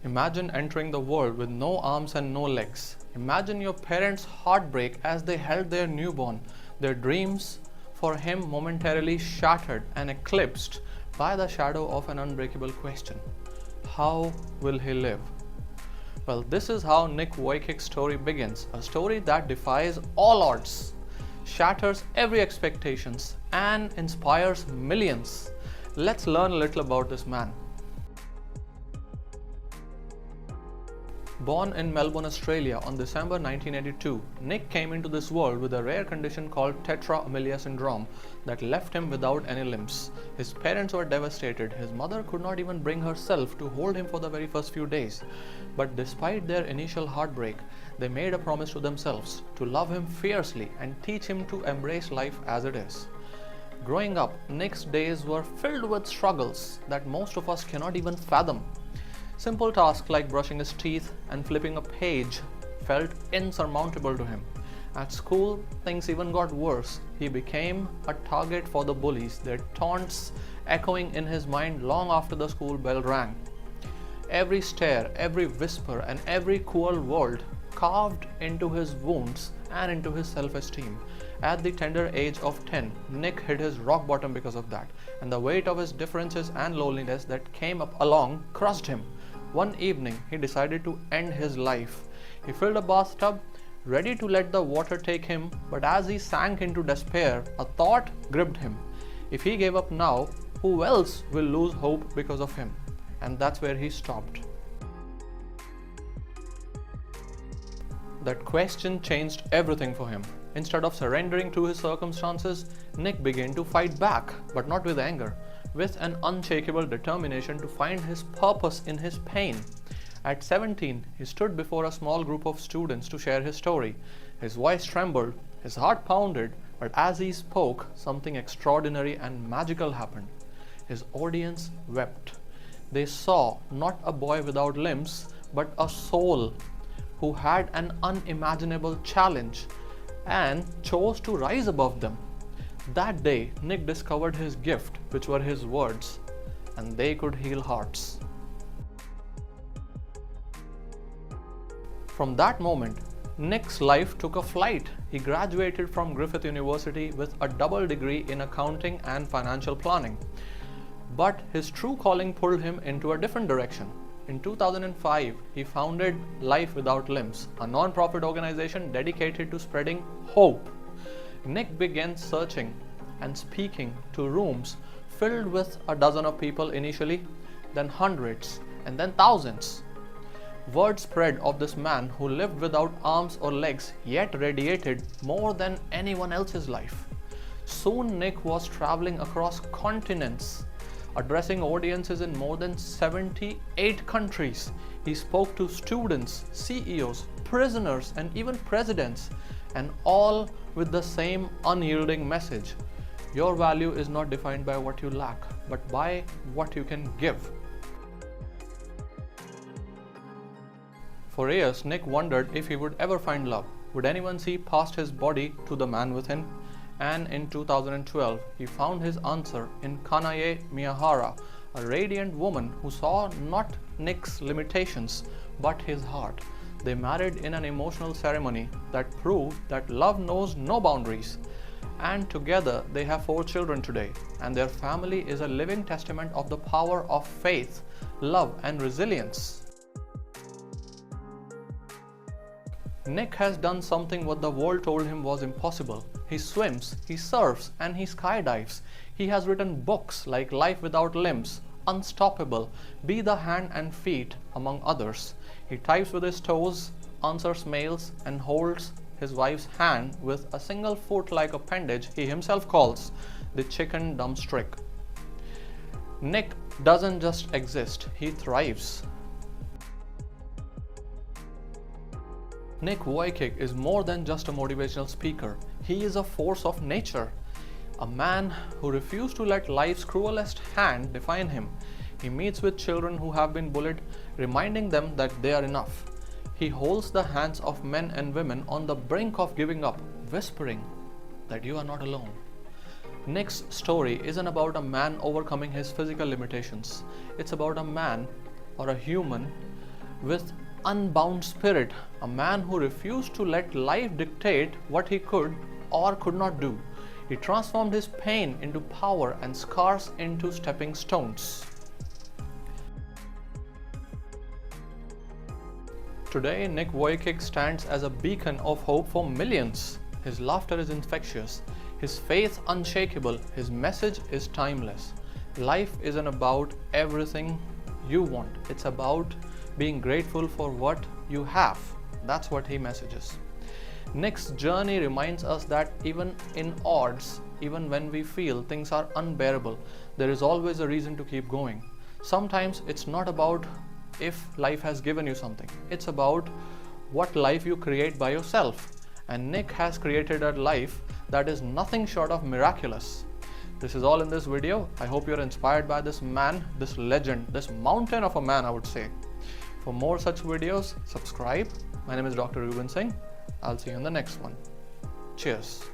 Imagine entering the world with no arms and no legs. Imagine your parents' heartbreak as they held their newborn, their dreams for him momentarily shattered and eclipsed by the shadow of an unbreakable question. How will he live? Well, this is how Nick Vujicic's story begins, a story that defies all odds, shatters every expectations, and inspires millions. Let's learn a little about this man. Born in Melbourne, Australia on December 1982, Nick came into this world with a rare condition called tetra amelia syndrome that left him without any limbs. His parents were devastated. His mother could not even bring herself to hold him for the very first few days. But despite their initial heartbreak, they made a promise to themselves to love him fiercely and teach him to embrace life as it is. Growing up, Nick's days were filled with struggles that most of us cannot even fathom. Simple tasks like brushing his teeth and flipping a page felt insurmountable to him. At school, things even got worse. He became a target for the bullies, their taunts echoing in his mind long after the school bell rang. Every stare, every whisper, and every cruel word carved into his wounds and into his self-esteem. At the tender age of 10, Nick hit his rock bottom because of that, and the weight of his differences and loneliness that came up along crushed him. One evening, he decided to end his life. He filled a bathtub, ready to let the water take him, but as he sank into despair, a thought gripped him. If he gave up now, who else will lose hope because of him? And that's where he stopped. That question changed everything for him. Instead of surrendering to his circumstances, Nick began to fight back, but not with anger, with an unshakable determination to find his purpose in his pain. At 17, he stood before a small group of students to share his story. His voice trembled, his heart pounded, but as he spoke, something extraordinary and magical happened. His audience wept. They saw not a boy without limbs, but a soul who had an unimaginable challenge and chose to rise above them. That day, Nick discovered his gift, which were his words, and they could heal hearts. From that moment, Nick's life took a flight. He graduated from Griffith University with a double degree in accounting and financial planning. But his true calling pulled him into a different direction. In 2005, he founded Life Without Limbs, a non-profit organization dedicated to spreading hope. Nick began searching and speaking to rooms filled with a dozen of people initially, then hundreds, and then thousands. Word spread of this man who lived without arms or legs yet radiated more than anyone else's life. Soon Nick was traveling across continents, addressing audiences in more than 78 countries. He spoke to students, CEOs, prisoners, and even presidents, and all with the same unyielding message. Your value is not defined by what you lack, but by what you can give. For years, Nick wondered if he would ever find love. Would anyone see past his body to the man within? And in 2012, he found his answer in Kanae Miyahara, a radiant woman who saw not Nick's limitations, but his heart. They married in an emotional ceremony that proved that love knows no boundaries. And together, they have 4 children today, and their family is a living testament of the power of faith, love, and resilience. Nick has done something what the world told him was impossible. He swims, he surfs, and he skydives. He has written books like Life Without Limbs, Unstoppable, Be the Hand and Feet, among others. He types with his toes, answers mails, and holds his wife's hand with a single foot-like appendage he himself calls the chicken dumbstick. Nick doesn't just exist, he thrives. Nick Vujicic is more than just a motivational speaker. He is a force of nature, a man who refused to let life's cruelest hand define him. He meets with children who have been bullied, reminding them that they are enough. He holds the hands of men and women on the brink of giving up, whispering that you are not alone. Nick's story isn't about a man overcoming his physical limitations. It's about a man or a human with unbound spirit, a man who refused to let life dictate what he could or could not do. He transformed his pain into power and scars into stepping stones. Today, Nick Vujicic stands as a beacon of hope for millions. His laughter is infectious, his faith unshakable, his message is timeless. Life isn't about everything you want, it's about being grateful for what you have. That's what he messages. Nick's journey reminds us that even in odds, even when we feel things are unbearable, there is always a reason to keep going. Sometimes it's not about if life has given you something, it's about what life you create by yourself. And Nick has created a life that is nothing short of miraculous. This is all in this video. I hope you're inspired by this man, this legend, this mountain of a man, I would say. For more such videos, subscribe. My name is Dr. Ruben Singh. I'll see you in the next one. Cheers.